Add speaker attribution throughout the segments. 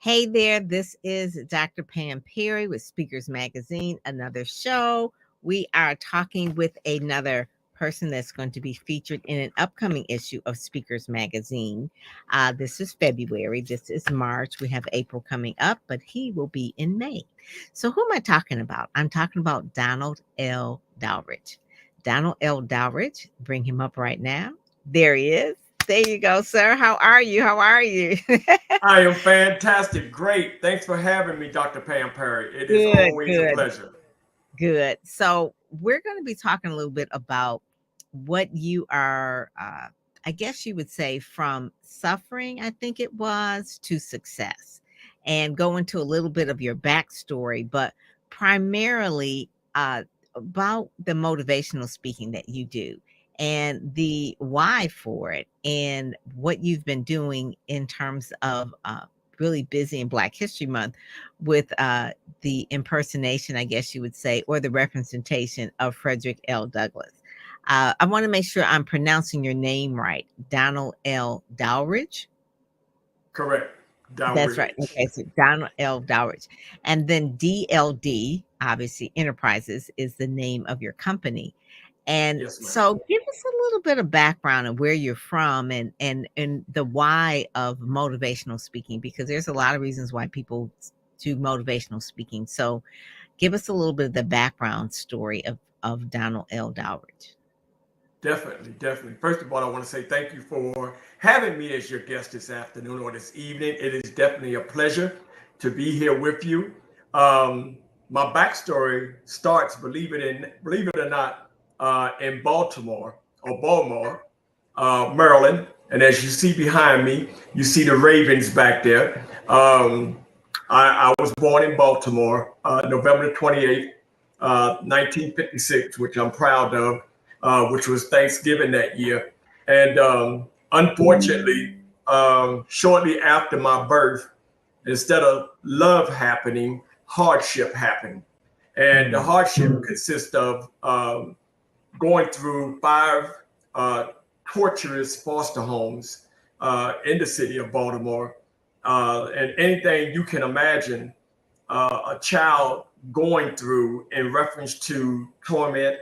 Speaker 1: Hey there, this is Dr. Pam Perry with Speakers Magazine, another show. We are talking with another person that's going to be featured in an upcoming issue of Speakers Magazine. This is February, this is March. We have April coming up, but he will be in May. So who am I talking about? I'm talking about Donald L. Dowridge. Donald L. Dowridge, bring him up right now. There he is. There you go, sir. How are you? How are you?
Speaker 2: I am fantastic. Great. Thanks for having me, Dr. Pam Perry. It is always a pleasure.
Speaker 1: Good. So we're going to be talking a little bit about what you are, I guess you would say, from suffering, I think it was, to success, and go into a little bit of your backstory, but primarily about the motivational speaking that you do and the why for it and what you've been doing in terms of really busy in Black History Month with the impersonation, I guess you would say, or the representation of Frederick L. Douglass. I want to make sure I'm pronouncing your name right. Donald L. Dowridge?
Speaker 2: Correct. Dowridge.
Speaker 1: That's right. Okay, so Donald L. Dowridge. And then DLD, obviously Enterprises, is the name of your company. And
Speaker 2: Yes, ma'am.
Speaker 1: so give us a little bit of background of where you're from and the why of motivational speaking, because there's a lot of reasons why people do motivational speaking. So give us a little bit of the background story of Donald L. Dowridge.
Speaker 2: Definitely. First of all, I want to say thank you for having me as your guest this afternoon or this evening. It is definitely a pleasure to be here with you. My backstory starts, believe it or not, in Baltimore, Maryland. And as you see behind me, you see the Ravens back there. I was born in Baltimore, November 28th, 1956, which I'm proud of, which was Thanksgiving that year. And unfortunately, shortly after my birth, instead of love happening, hardship happened. And the hardship consists of going through 5 torturous foster homes in the city of Baltimore. And anything you can imagine a child going through in reference to torment,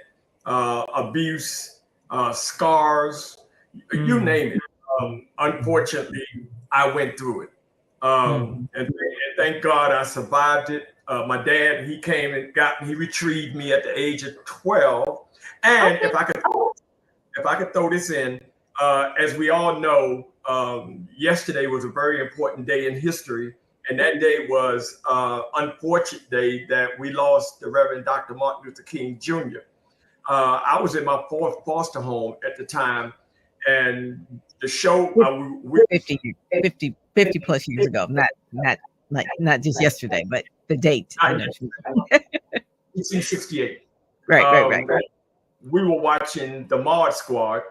Speaker 2: abuse, scars, you name it. Unfortunately, I went through it. And thank God I survived it. My dad, he came and he retrieved me at the age of 12. And if I could throw this in, as we all know, yesterday was a very important day in history. And that day was unfortunate day that we lost the Reverend Dr. Martin Luther King Jr. I was in my 4th foster home at the time, and the show
Speaker 1: 50 plus years ago, not just yesterday, but the date. I know.
Speaker 2: 1968.
Speaker 1: Right.
Speaker 2: We were watching the Mod Squad,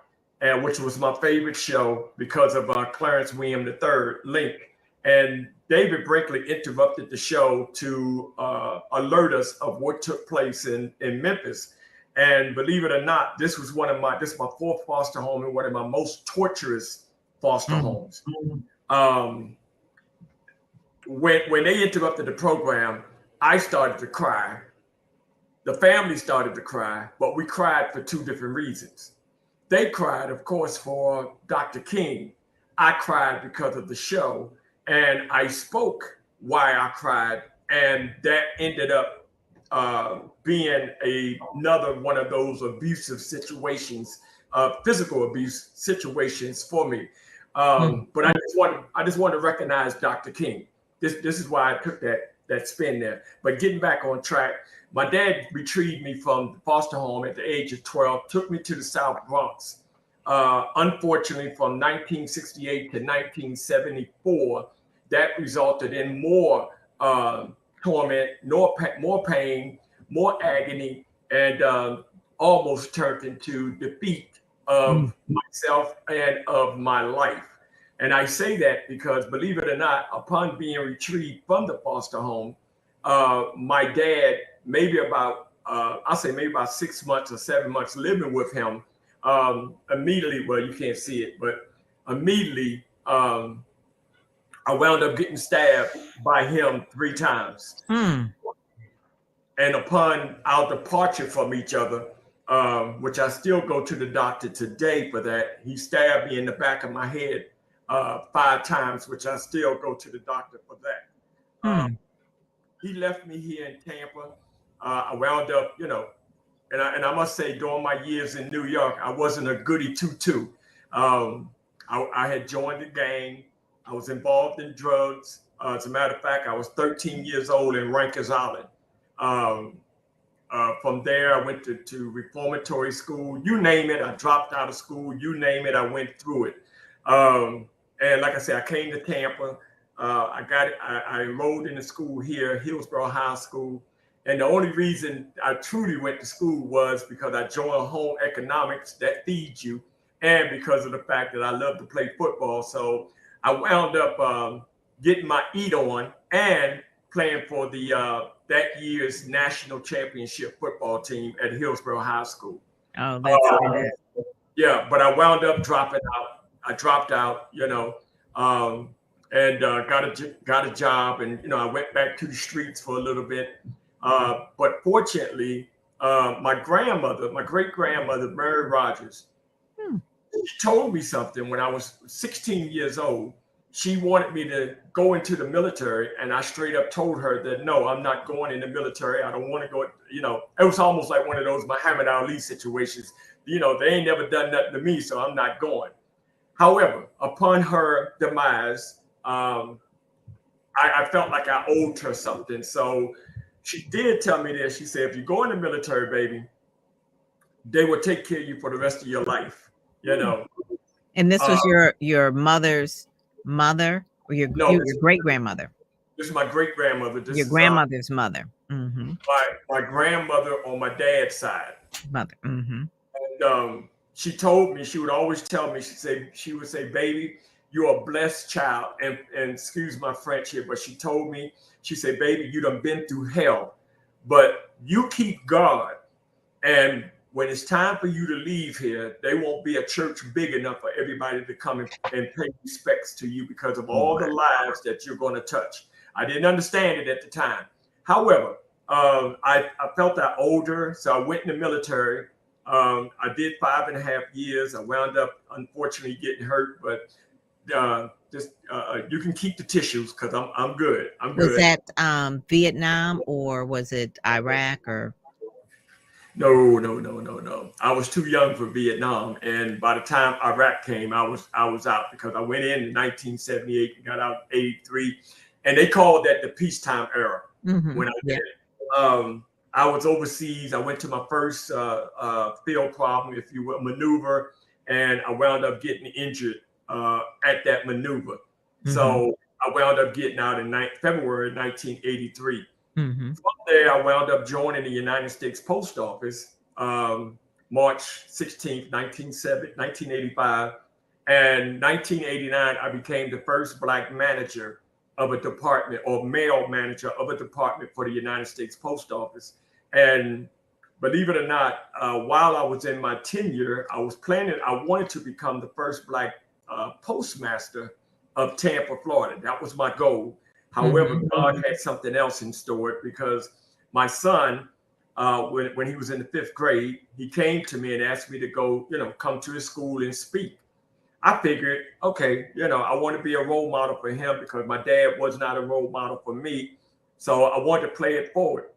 Speaker 2: which was my favorite show because of Clarence William III, Link. And David Brinkley interrupted the show to alert us of what took place in Memphis. And believe it or not, this was my 4th foster home and one of my most torturous foster homes. When they interrupted the program, I started to cry. The family started to cry, but we cried for 2 different reasons. They cried, of course, for Dr. King. I cried because of the show, and I spoke why I cried, and that ended up being another one of those abusive situations, physical abuse situations for me. But I just want to recognize Dr. King. This is why I took that spin there. But getting back on track, my dad retrieved me from the foster home at the age of 12, took me to the South Bronx, unfortunately, from 1968 to 1974, that resulted in more torment, more pain, more agony, and almost turned into defeat of myself and of my life. And I say that because, believe it or not, upon being retrieved from the foster home, my dad, maybe about, I'll say maybe about 6 months or 7 months living with him, immediately, well, you can't see it, but immediately, I wound up getting stabbed by him 3 times.
Speaker 1: Mm.
Speaker 2: And upon our departure from each other, which I still go to the doctor today for that, he stabbed me in the back of my head 5 times, which I still go to the doctor for that.
Speaker 1: Mm.
Speaker 2: He left me here in Tampa. I wound up, and I must say, during my years in New York, I wasn't a goody two-two. I had joined the gang. I was involved in drugs. As a matter of fact, I was 13 years old in Rikers Island. From there, I went to reformatory school. You name it, I dropped out of school. You name it, I went through it. And like I said, I came to Tampa. I enrolled in the school here, Hillsborough High School. And the only reason I truly went to school was because I joined home economics that feeds you, and because of the fact that I love to play football. So I wound up getting my eat on and playing for the that year's national championship football team at Hillsborough High School.
Speaker 1: Oh, that's fantastic.
Speaker 2: Yeah, but I wound up dropping out. I dropped out, and got a job, and I went back to the streets for a little bit. But fortunately, my great grandmother, Mary Rodgers, she told me something when I was 16 years old. She wanted me to go into the military, and I straight up told her that no, I'm not going in the military. I don't want to go. It was almost like one of those Muhammad Ali situations. They ain't never done nothing to me, so I'm not going. However, upon her demise, I felt like I owed her something. So she did tell me this. She said, if you go in the military, baby, they will take care of you for the rest of your life.
Speaker 1: And this was your mother's mother, or your great grandmother?
Speaker 2: This is my great grandmother.
Speaker 1: Your grandmother's mother. Mm-hmm.
Speaker 2: My grandmother on my dad's side.
Speaker 1: Mother. Mm-hmm.
Speaker 2: And she told me, she would always tell me, she would say, baby, you're a blessed child. And excuse my French here, but she told me, she said, baby, you done been through hell, but you keep God. And when it's time for you to leave here, there won't be a church big enough for everybody to come and pay respects to you because of all the lives that you're going to touch. I didn't understand it at the time. However, I felt I owed her, so I went in the military. I did 5.5 years. I wound up, unfortunately, getting hurt, but you can keep the tissues because I'm good. I'm good.
Speaker 1: Was that Vietnam, or was it Iraq, or?
Speaker 2: No. I was too young for Vietnam, and by the time Iraq came, I was out because I went in 1978 and got out in 83, and they called that the peacetime era.
Speaker 1: Mm-hmm.
Speaker 2: When I did it. I was overseas. I went to my first field problem, if you will, maneuver, and I wound up getting injured at that maneuver. Mm-hmm. So I wound up getting out in February 1983. Mm-hmm. From there, I wound up joining the United States Post Office March 16th, 1985. And 1989, I became the first Black manager of a department, or male manager of a department for the United States Post Office. And believe it or not, while I was in my tenure, I wanted to become the first Black postmaster of Tampa, Florida. That was my goal. However, God had something else in store because my son, when he was in the 5th grade, he came to me and asked me to go, come to his school and speak. I figured, okay, I want to be a role model for him because my dad was not a role model for me. So I wanted to play it forward.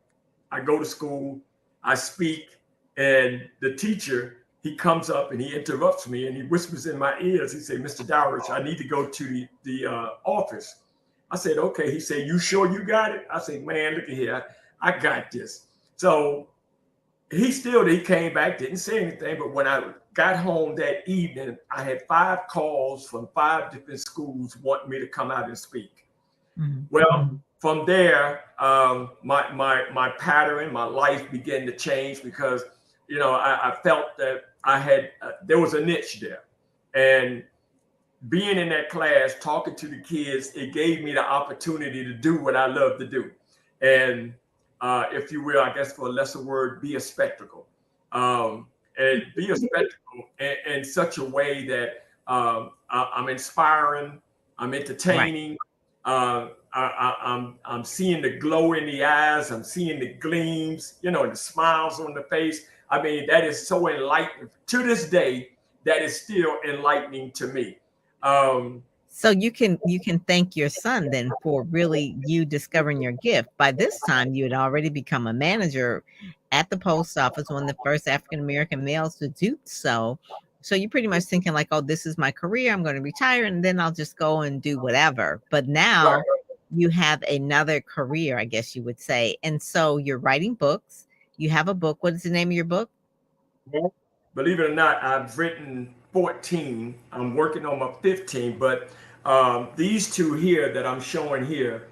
Speaker 2: I go to school, I speak, and the teacher, he comes up and he interrupts me and he whispers in my ears. He said, Mr. Dowridge, I need to go to the office. I said, okay. He said, you sure you got it? I said, man, look at here. I got this. So he came back, didn't say anything. But when I got home that evening, I had 5 calls from 5 different schools wanting me to come out and speak.
Speaker 1: Mhm.
Speaker 2: Well, from there, my pattern, my life began to change because, I felt that I had there was a niche there, and being in that class, talking to the kids, it gave me the opportunity to do what I love to do, and if you will, I guess for a lesser word, be a spectacle, and be a spectacle in such a way that I'm inspiring, I'm
Speaker 1: Right.
Speaker 2: entertaining. I'm seeing the glow in the eyes. I'm seeing the gleams, the smiles on the face. I mean, that is so enlightening to this day. That is still enlightening to me. Um,
Speaker 1: So you can thank your son then for really you discovering your gift. By this time, you had already become a manager at the post office, one of the first African American males to do so. So you're pretty much thinking like, oh, this is my career. I'm going to retire and then I'll just go and do whatever. But
Speaker 2: right.
Speaker 1: now you have another career, I guess you would say. And so you're writing books. You have a book. What is the name of your book?
Speaker 2: Believe it or not, I've written 14. I'm working on my 15, but these two here that I'm showing here,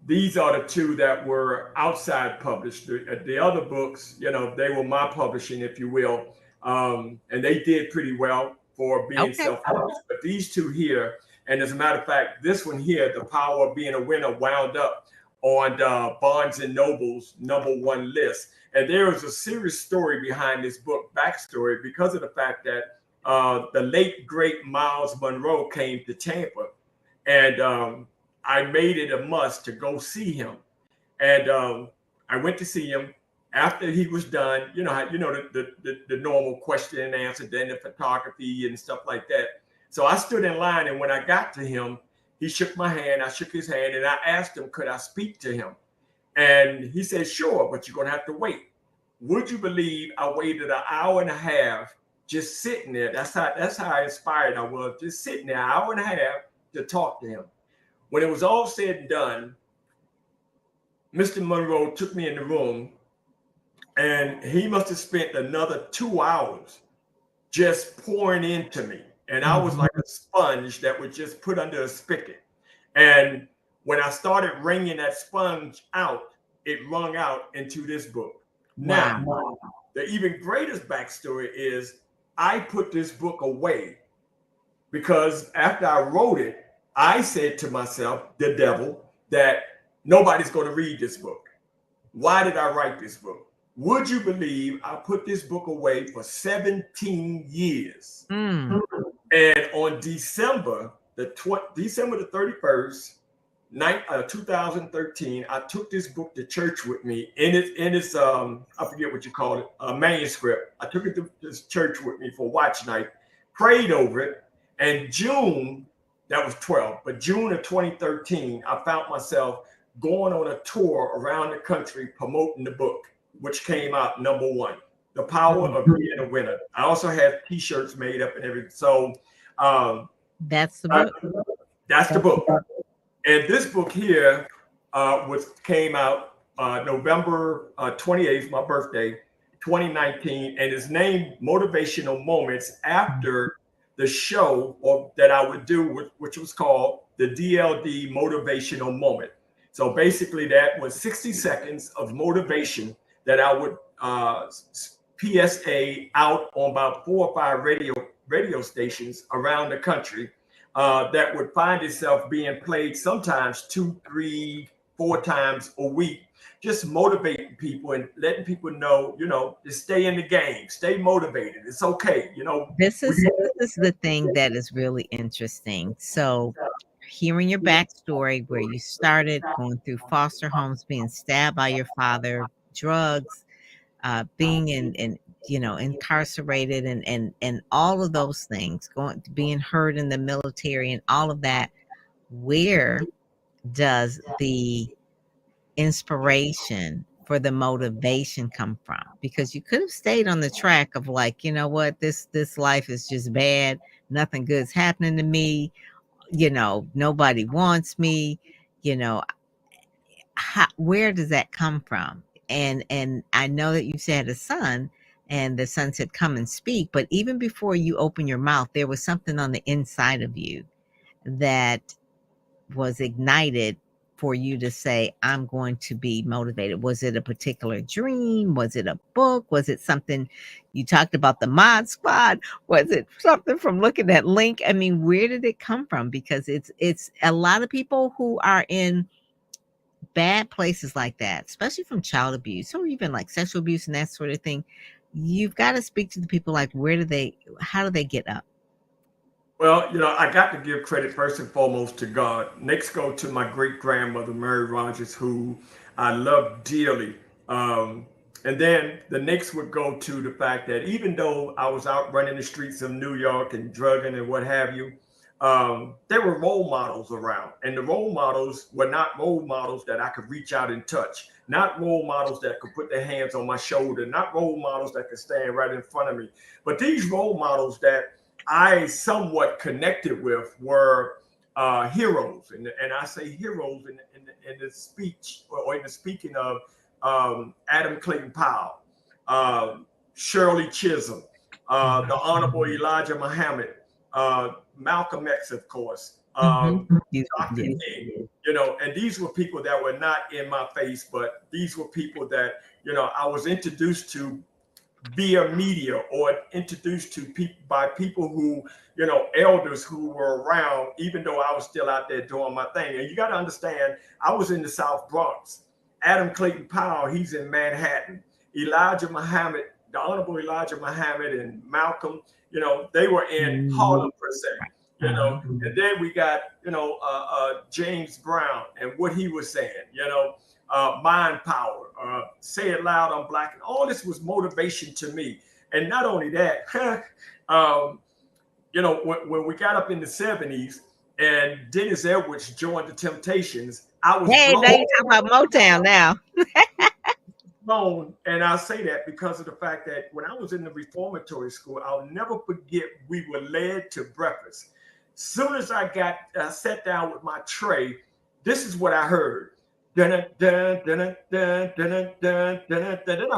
Speaker 2: these are the two that were outside published. The other books, they were my publishing, if you will, and they did pretty well for being
Speaker 1: Okay.
Speaker 2: self-published. But these two here, and as a matter of fact, this one here, The Power of Being a Winner, wound up on Barnes and Noble's #1 list. And there was a serious story behind this book, backstory, because of the fact that the late, great Miles Monroe came to Tampa. And I made it a must to go see him. And I went to see him. After he was done, the normal question and answer, then the photography and stuff like that. So I stood in line, and when I got to him, he shook my hand. I shook his hand, and I asked him, could I speak to him? And he said, sure, but you're going to have to wait. Would you believe I waited an hour and a half just sitting there? That's how inspired I was, just sitting there an hour and a half to talk to him. When it was all said and done, Mr. Monroe took me in the room, and he must have spent another 2 hours just pouring into me. And I was like a sponge that was just put under a spigot. And when I started wringing that sponge out, it wrung out into this book.
Speaker 1: Wow.
Speaker 2: Now, the even greatest backstory is I put this book away because after I wrote it, I said to myself, the devil, that nobody's going to read this book. Why did I write this book? Would you believe I put this book away for 17 years?
Speaker 1: Mm.
Speaker 2: And on December the 31st, 2013, I took this book to church with me in its I forget what you call it, a manuscript. I took it to this church with me for watch night, prayed over it, and June, that was 12, but June of 2013, I found myself going on a tour around the country promoting the book, which came out #1, The Power of Being a Winner. I also had t-shirts made up and everything. So
Speaker 1: That's the book.
Speaker 2: that's the book. And this book here came out November 28th, my birthday, 2019, and it's named Motivational Moments after the show that I would do, which was called the DLD Motivational Moment. So basically, that was 60 seconds of motivation that I would PSA out on about 4 or 5 radio stations around the country. That would find itself being played sometimes 2, 3, 4 times a week, just motivating people and letting people know, to stay in the game, stay motivated. It's okay.
Speaker 1: This is the thing that is really interesting. So hearing your backstory, where you started going through foster homes, being stabbed by your father, drugs, being in incarcerated, and all of those things, being hurt in the military and all of that. Where does the inspiration for the motivation come from? Because you could have stayed on the track of like, you know what, this life is just bad, nothing good's happening to me, nobody wants me, you know where does that come from? And I know that you said a son, and the son said, "Come and speak." But even before you open your mouth, there was something on the inside of you that was ignited for you to say, "I'm going to be motivated." Was it a particular dream? Was it a book? Was it something you talked about, the mod squad? Was it something from looking at link? I mean, where did it come from? Because it's a lot of people who are in bad places like that, especially from child abuse or even like sexual abuse and that sort of thing. You've got to speak to the people, like, how do they get up?
Speaker 2: Well, I got to give credit first and foremost to God. Next, go to my great grandmother, Mary Rodgers, who I love dearly. And then the next would go to the fact that even though I was out running the streets of New York and drugging and what have you, there were role models around. And the role models were not role models that I could reach out and touch, not role models that could put their hands on my shoulder, not role models that could stand right in front of me. But these role models that I somewhat connected with were heroes, and I say heroes in the speech or in the speaking of Adam Clayton Powell, Shirley Chisholm, the Honorable Elijah Muhammad, Malcolm X, of course, Dr. King, and these were people that were not in my face, but these were people that I was introduced to via media or introduced to people by people who, elders who were around, even though I was still out there doing my thing. And you got to understand, I was in the South Bronx. Adam Clayton Powell, he's in Manhattan. Elijah Muhammad, the Honorable Elijah Muhammad and Malcolm, they were in Harlem per se. And then we got, James Brown and what he was saying, mind power, say it loud, I'm black. And all this was motivation to me. And not only that, when we got up in the 70s and Dennis Edwards joined the Temptations, I was
Speaker 1: Hey, now you talk about Motown now.
Speaker 2: blown. And I say that because of the fact that when I was in the reformatory school, I'll never forget, we were led to breakfast. Soon as I sat down with my tray, this is what I heard. Then I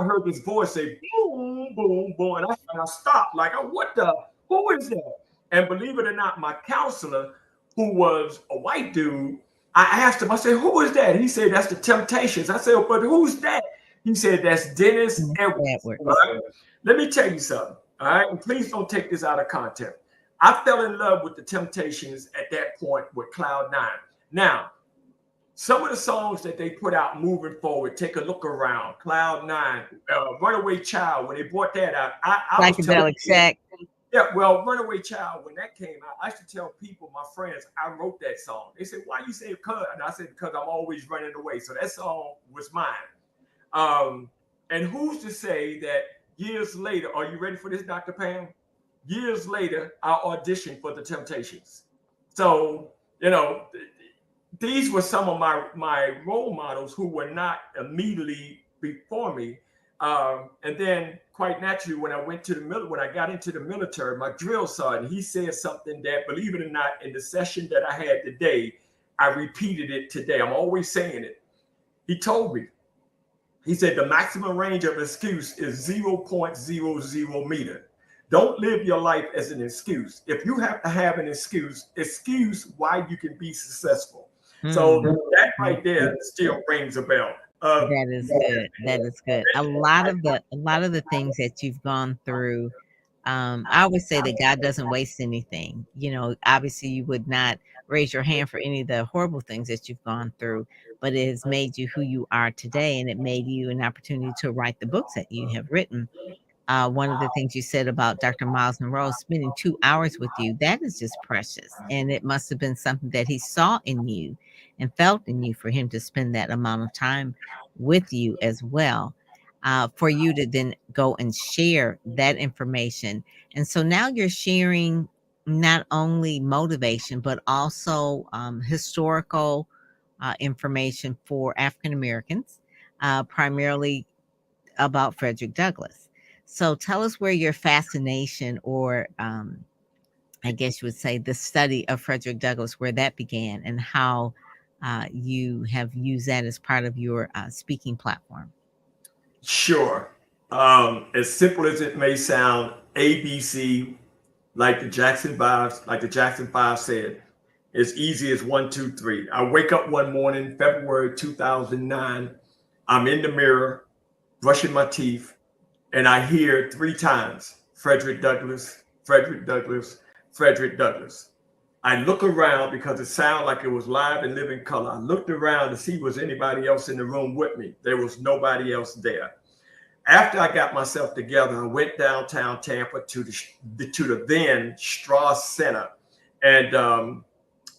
Speaker 2: heard this voice say boom, boom, boom. And I stopped like, who is that? And believe it or not, my counselor, who was a white dude, I asked him, I said, who is that? He said, that's the Temptations. I said, but who's that? He said, that's Dennis Edwards. Right? Let me tell you something. All right. And please don't take this out of context. I fell in love with the Temptations at that point with Cloud 9. Now, some of the songs that they put out moving forward, Take a Look Around, Cloud 9, Runaway Child, when they brought that out, I was telling
Speaker 1: Shack.
Speaker 2: Yeah, well, Runaway Child, when that came out, I used to tell people, my friends, I wrote that song. They said, why you say cuz? And I said, because I'm always running away. So that song was mine. And who's to say that years later, are you ready for this, Dr. Pam? Years later, I auditioned for the Temptations. So, these were some of my role models who were not immediately before me. And then quite naturally, when I got into the military, my drill sergeant, he said something that, believe it or not, in the session that I had today, I repeated it today. I'm always saying it. He told me, he said, the maximum range of excuse is 0.00 meter. Don't live your life as an excuse. If you have to have an excuse why you can be successful. So that right there still rings a bell.
Speaker 1: That is good. That is good. A lot of the things that you've gone through, I always say that God doesn't waste anything. Obviously you would not raise your hand for any of the horrible things that you've gone through, but it has made you who you are today, and it made you an opportunity to write the books that you have written. One of the things you said about Dr. Miles Monroe spending 2 hours with you, that is just precious. And it must have been something that he saw in you and felt in you for him to spend that amount of time with you as well, for you to then go and share that information. And so now you're sharing not only motivation, but also historical information for African Americans, primarily about Frederick Douglass. So tell us where your fascination, or I guess you would say the study of Frederick Douglass, where that began, and how you have used that as part of your speaking platform.
Speaker 2: Sure. As simple as it may sound, ABC, like the Jackson Five said, as easy as one, two, three. I wake up one morning, February 2009. I'm in the mirror, brushing my teeth, and I hear three times, Frederick Douglass, Frederick Douglass, Frederick Douglass. I look around because it sounded like it was live and living color. I looked around to see was anybody else in the room with me. There was nobody else there. After I got myself together, I went downtown Tampa to the then Strauss Center, and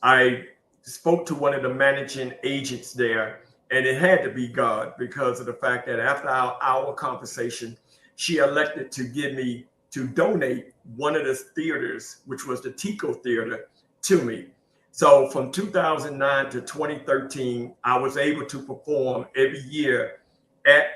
Speaker 2: I spoke to one of the managing agents there, and it had to be God because of the fact that after our conversation, she elected to give me to donate one of the theaters, which was the Tico Theater, to me. So from 2009 to 2013, I was able to perform every year at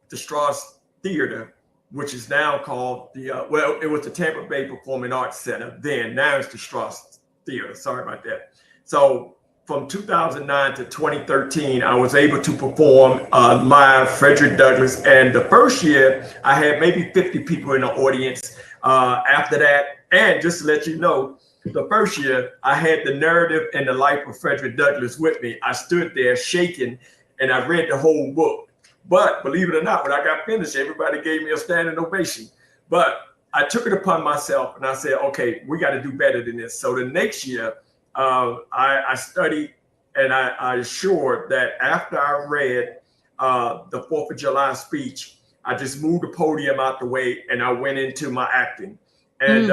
Speaker 2: the Strauss Theater, which is now called it was the Tampa Bay Performing Arts Center then. Now it's the Strauss Theater. Sorry about that. So from 2009 to 2013, I was able to perform live Frederick Douglass. And the first year, I had maybe 50 people in the audience. After that, and just to let you know, the first year, I had the narrative and the life of Frederick Douglass with me. I stood there shaking, and I read the whole book. But believe it or not, when I got finished, everybody gave me a standing ovation. But I took it upon myself, and I said, okay, we got to do better than this. So the next year, I studied, and I assured that after I read the 4th of July speech, I just moved the podium out the way and I went into my acting. And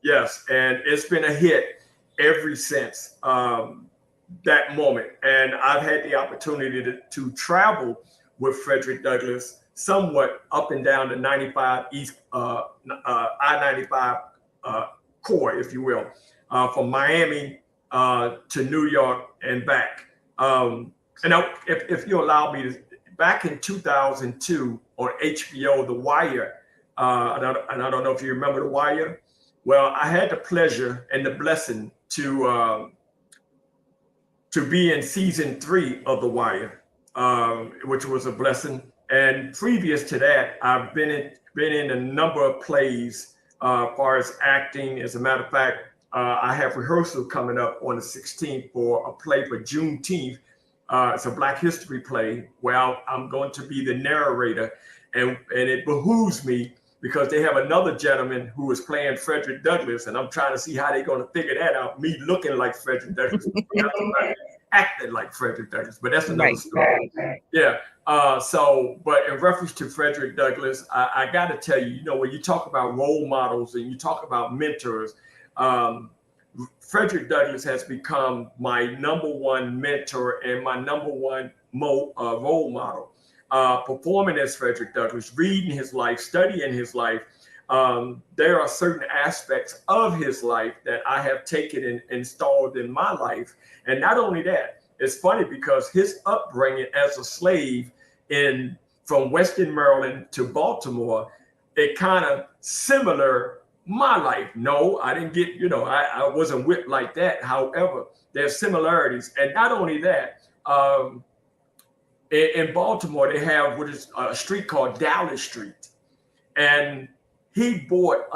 Speaker 2: yes, and it's been a hit ever since that moment. And I've had the opportunity to travel with Frederick Douglass somewhat up and down the 95 East, I-95 core, if you will. From Miami to New York and back. And if you allow me to, back in 2002 on HBO, The Wire, and I don't know if you remember The Wire. Well, I had the pleasure and the blessing to be in season 3 of The Wire, which was a blessing. And previous to that, I've been in a number of plays as far as acting. As a matter of fact, I have rehearsal coming up on the 16th for a play for Juneteenth. It's a Black History play where I'm going to be the narrator, and it behooves me because they have another gentleman who is playing Frederick Douglass, and I'm trying to see how they're going to figure that out. Me looking like Frederick Douglass, acting like Frederick Douglass, but that's another story. Yeah. But in reference to Frederick Douglass, I got to tell you, when you talk about role models and you talk about mentors, Frederick Douglass has become my number one mentor and my number one role model. Performing as Frederick Douglass, reading his life, studying his life, there are certain aspects of his life that I have taken and installed in my life. And not only that, it's funny because his upbringing as a slave from Western Maryland to Baltimore, it kind of similar my life. No, I didn't get, I wasn't whipped like that. However, there's similarities. And not only that, in Baltimore, they have what is a street called Dowridge Street. And he bought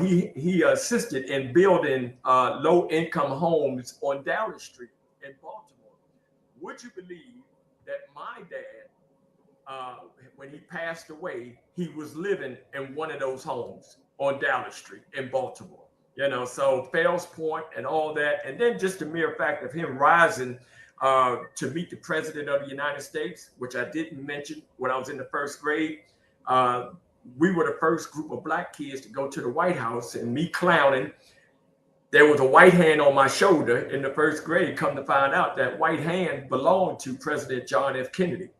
Speaker 2: he assisted in building low-income homes on Dowridge Street in Baltimore. Would you believe that my dad, when he passed away, he was living in one of those homes on Dowridge Street in Baltimore? So Fells Point and all that. And then just the mere fact of him rising to meet the President of the United States, which I didn't mention when I was in the first grade. We were the first group of Black kids to go to the White House, and me clowning. There was a white hand on my shoulder in the first grade. Come to find out that white hand belonged to President John F. Kennedy.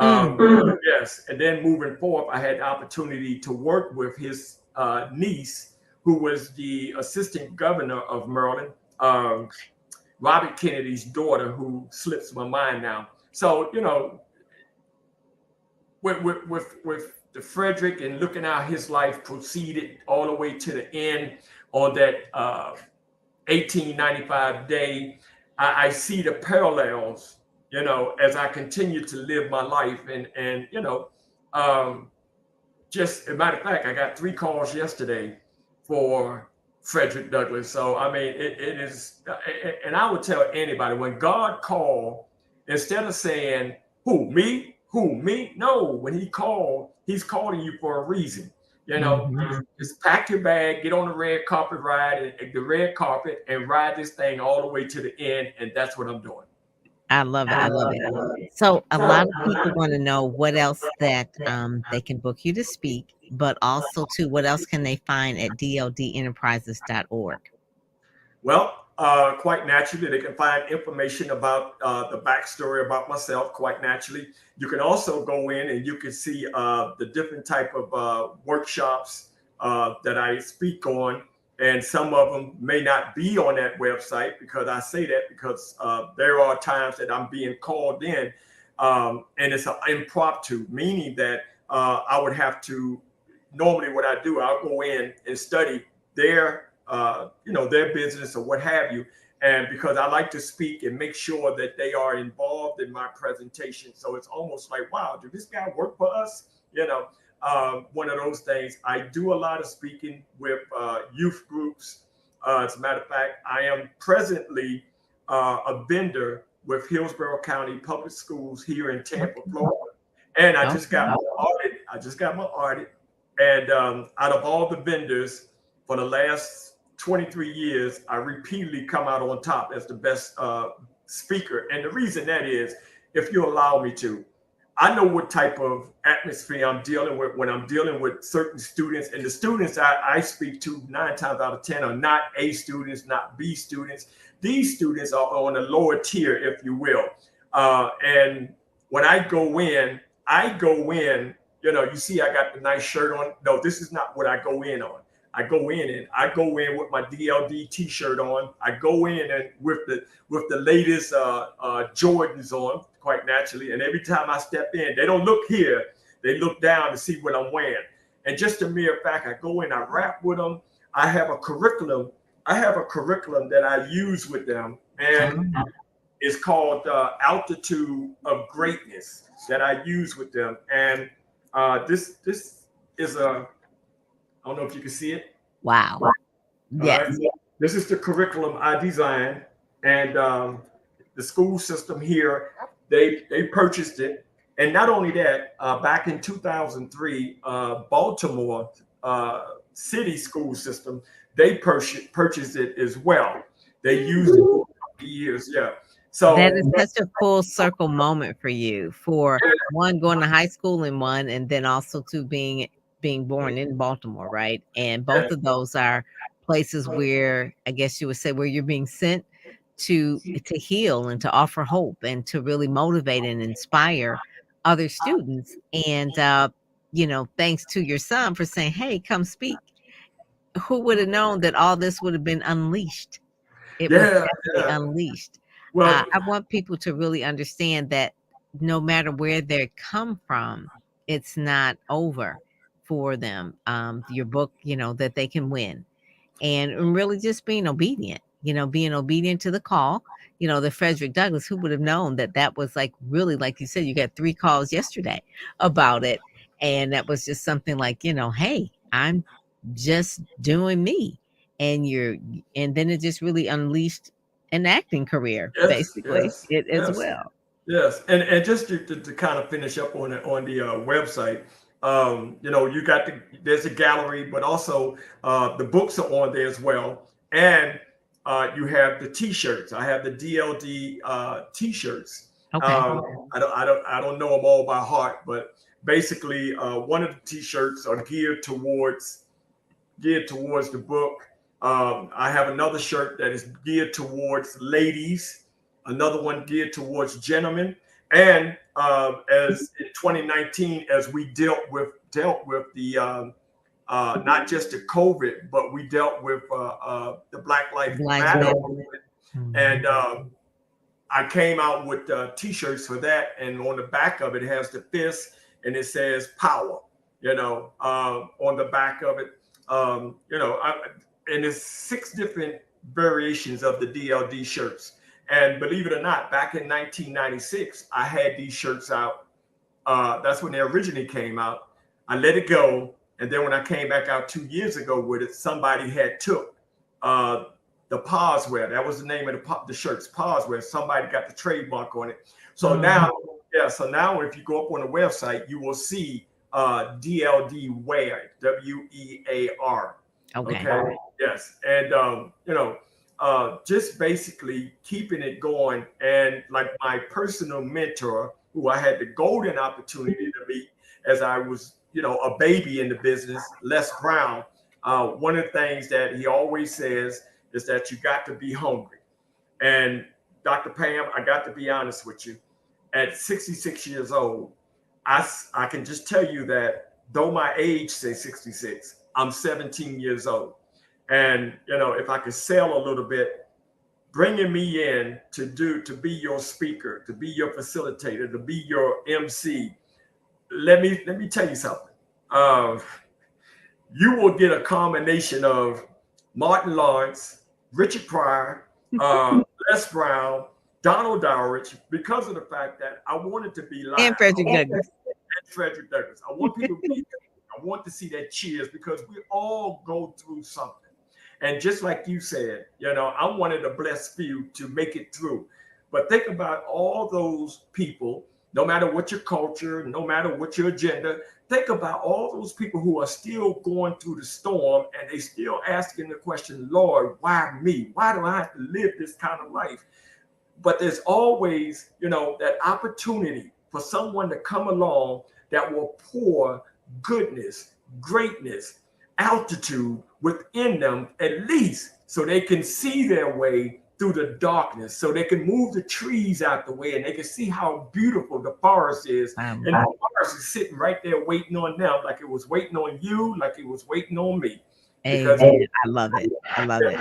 Speaker 2: Yes. And then moving forth, I had the opportunity to work with his niece, who was the assistant governor of Maryland, Robert Kennedy's daughter, who slips my mind now. So, with the Frederick and looking how his life proceeded all the way to the end on that 1895 day, I see the parallels, as I continue to live my life. And just, as a matter of fact, I got 3 calls yesterday for Frederick Douglass. So I mean, it is, and I would tell anybody when God called, instead of saying who me, no, when He called, He's calling you for a reason. You know,
Speaker 1: Mhm.
Speaker 2: just pack your bag, get on the red carpet ride, and the red carpet, and ride this thing all the way to the end. And that's what I'm doing.
Speaker 1: I love it. I love it. So a lot of people want to know what else that they can book you to speak, but also too, what else can they find at dldenterprises.org?
Speaker 2: Well, quite naturally, they can find information about the backstory about myself. Quite naturally, you can also go in and you can see the different type of workshops that I speak on, and some of them may not be on that website because I say that because there are times that I'm being called in, and it's an impromptu, meaning that I would have to. Normally, what I do, I'll go in and study their their business or what have you, and because I like to speak and make sure that they are involved in my presentation, so it's almost like, wow, did this guy work for us, one of those things. I do a lot of speaking with youth groups. As a matter of fact, I am presently a vendor with Hillsborough County Public Schools here in Tampa, Florida, and I just got
Speaker 1: Okay.
Speaker 2: my audit. I just got my audit, and out of all the vendors for the last 23 years, I repeatedly come out on top as the best speaker. And the reason that is, if you allow me to, I know what type of atmosphere I'm dealing with when I'm dealing with certain students. And the students I speak to 9 times out of 10 are not A students, not B students. These students are on a lower tier, if you will. And when I go in, you see I got the nice shirt on. No, this is not what I go in on. I go in with my DLD T-shirt on. I go in and with the latest Jordans on, quite naturally. And every time I step in, they don't look here; they look down to see what I'm wearing. And just a mere fact, I go in, I rap with them. I have a curriculum. I have a curriculum that I use with them, and
Speaker 1: Um,
Speaker 2: it's called Altitude of Greatness that I use with them. And this is a, I don't know if you can see it.
Speaker 1: wow.
Speaker 2: All right.
Speaker 1: Yes.
Speaker 2: This is the curriculum I designed, and the school system here, they purchased it. And not only that, back in 2003, Baltimore city school system, they purchased it as well. They used it for years. Yeah.
Speaker 1: That
Speaker 2: So
Speaker 1: is such a full circle moment for you, for one going to high school and one, and then also to being born in Baltimore, right? And both of those are places where I guess you would say where you're being sent to heal and to offer hope and to really motivate and inspire other students. And thanks to your son for saying, "Hey, come speak." Who would have known that all this would have been unleashed? It was
Speaker 2: yeah,
Speaker 1: definitely
Speaker 2: yeah.
Speaker 1: unleashed.
Speaker 2: Well,
Speaker 1: I want people to really understand that no matter where they come from, it's not over for them. Your book, that they can win and really just being obedient to the call. The Frederick Douglass, who would have known that that was like really, like you said, you got 3 calls yesterday about it. And that was just something like, hey, I'm just doing me. And and then it just really unleashed an acting career,
Speaker 2: yes,
Speaker 1: basically,
Speaker 2: yes,
Speaker 1: it as
Speaker 2: yes.
Speaker 1: well.
Speaker 2: Yes, and just to kind of finish up on the website, you got there's a gallery, but also the books are on there as well, and you have the T-shirts. I have the DLD T-shirts.
Speaker 1: Okay.
Speaker 2: I don't know them all by heart, but basically, one of the T-shirts are geared towards the book. I have another shirt that is geared towards ladies, another one geared towards gentlemen, and as in 2019, as we dealt with the not just the COVID, but we dealt with the Black Lives
Speaker 1: Lives
Speaker 2: Matter
Speaker 1: Matter.
Speaker 2: movement,
Speaker 1: Mhm.
Speaker 2: and I came out with T-shirts for that, and on the back of it has the fist, and it says power. On the back of it, and there's 6 different variations of the DLD shirts. And believe it or not, back in 1996, I had these shirts out. That's when they originally came out. I let it go. And then when I came back out 2 years ago with it, somebody had took the Poswear. That was the name of the shirts, Poswear. Somebody got the trademark on it. So now, so now if you go up on the website, you will see DLD Wear, WEAR. Okay. Yes. And, just basically keeping it going. And like my personal mentor, who I had the golden opportunity to meet as I was, a baby in the business, Les Brown. One of the things that he always says is that you got to be hungry. And Dr. Pam, I got to be honest with you. At 66 years old, I can just tell you that though my age say 66, I'm 17 years old. And, if I could sell a little bit, bringing me in to be your speaker, to be your facilitator, to be your MC, let me tell you something. You will get a combination of Martin Lawrence, Richard Pryor, Les Brown, Donald Dowridge, because of the fact that I wanted to be like
Speaker 1: and Frederick Douglass.
Speaker 2: I want people to be I want to see that cheers, because we all go through something. And just like you said, I'm one of the blessed few to make it through. But think about all those people, no matter what your culture, no matter what your agenda, think about all those people who are still going through the storm, and they still asking the question, Lord, why me? Why do I have to live this kind of life? But there's always, that opportunity for someone to come along that will pour goodness, greatness, altitude within them, at least so they can see their way through the darkness, so they can move the trees out the way and they can see how beautiful the forest is. And the forest is sitting right there waiting on them, like it was waiting on you, like it was waiting on me.
Speaker 1: Because I love it. I love it.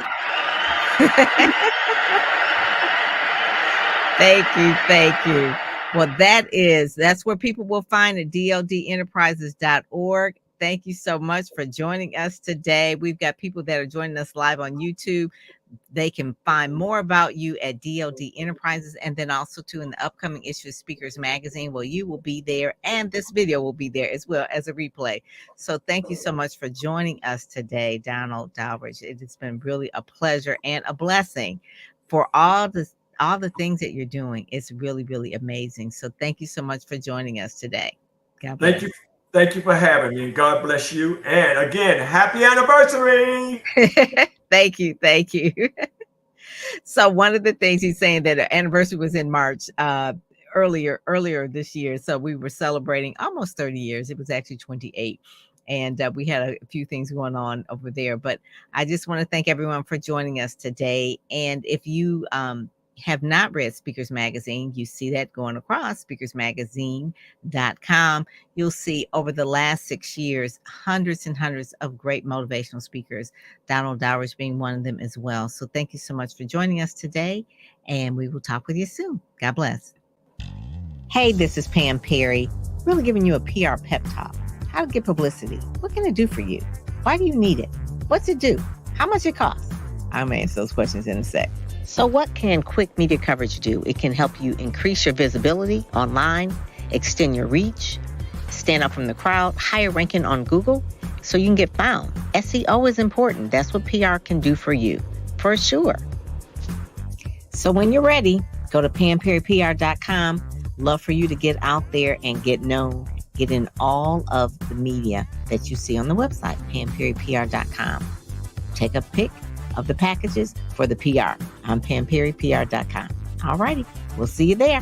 Speaker 1: Thank you. Well, that's where people will find at dldenterprises.org. Thank you so much for joining us today. We've got people that are joining us live on YouTube. They can find more about you at DLD Enterprises, and then also too in the upcoming issue of Speakers Magazine. Well, you will be there, and this video will be there as well as a replay. So thank you so much for joining us today, Donald Dowridge. It has been really a pleasure and a blessing for all the things that you're doing. It's really, really amazing. So thank you so much for joining us today. God bless.
Speaker 2: Thank you for having me. God bless you. And again, happy anniversary.
Speaker 1: Thank you. So one of the things he's saying that our anniversary was in March, earlier this year. So we were celebrating almost 30 years. It was actually 28. And we had a few things going on over there. But I just want to thank everyone for joining us today. And if you have not read Speakers Magazine, you see that going across speakersmagazine.com. You'll see over the last 6 years, hundreds and hundreds of great motivational speakers, Donald Dowridge being one of them as well. So thank you so much for joining us today, and we will talk with you soon. God bless. Hey, this is Pam Perry, really giving you a PR pep talk. How to get publicity. What can it do for you? Why do you need it? What's it do? How much it costs? I'm going to answer those questions in a sec. So what can quick media coverage do? It can help you increase your visibility online, extend your reach, stand out from the crowd, higher ranking on Google so you can get found. SEO is important. That's what PR can do for you, for sure. So when you're ready, go to PamPerryPR.com. Love for you to get out there and get known. Get in all of the media that you see on the website, PamPerryPR.com. Take a pic of the packages for the PR on PamPerryPR.com. All righty. We'll see you there.